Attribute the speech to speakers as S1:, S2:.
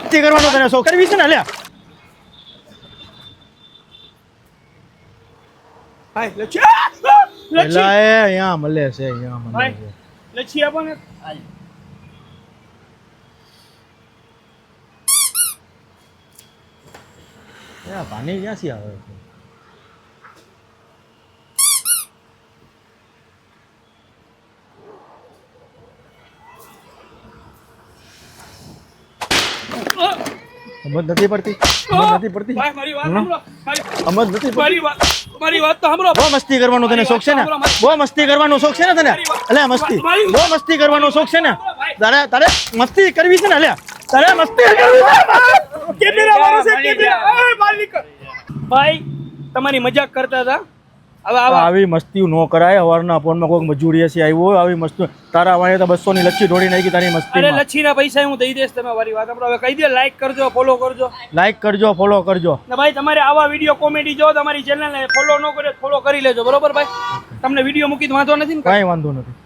S1: તે કરવાનો તને શોખ કરવી છે ને લે
S2: હાય લચ્છી
S1: એલા એ અહીંયા મળે છે અહીંયા મળે છે
S2: લચ્છી આપો ને
S1: પાણી ક્યાંથી આવે છે સમજ નથી પડતી
S2: ભાઈ મારી વાત સાંભળો
S1: સમજ નથી પડતી
S2: મારી વાત તો સાંભળો
S1: બહુ મસ્તી કરવાનો તને શોખ છે ને બહુ મસ્તી કરવાનો શોખ છે ને તને અલે મસ્તી બહુ મસ્તી કરવાનો શોખ છે ને તારે મસ્તી કરવી છે ને અલે તારે મસ્તી કરવી છે
S2: કેમેરા વાળો છે કેમેરા એ બહાર નીકળ ભાઈ તમારી મજાક કરતા હતા હવે
S1: આવી મસ્તી નો કરાય અવારના ફોનમાં કોઈક મજૂરી હશે આવ્યો હોય આવી મસ્તી તારા વાળે તો 200 ની લચ્છી ઢોળી નાખી તારી મસ્તી
S2: અરે લચ્છીના પૈસા હું દઈ દઈશ તમે મારી વાત સાંભળો હવે કહી દે લાઈક કરજો ફોલો કરજો
S1: લાઈક કરજો ફોલો કરજો
S2: ને ભાઈ તમારે આવા વિડીયો કોમેડી જો તમારી ચેનલને ફોલો ન કરે ફોલો કરી લેજો બરોબર ભાઈ તમને વિડીયો મૂકી તો વાંધો નથી ને
S1: કાંઈ વાંધો નથી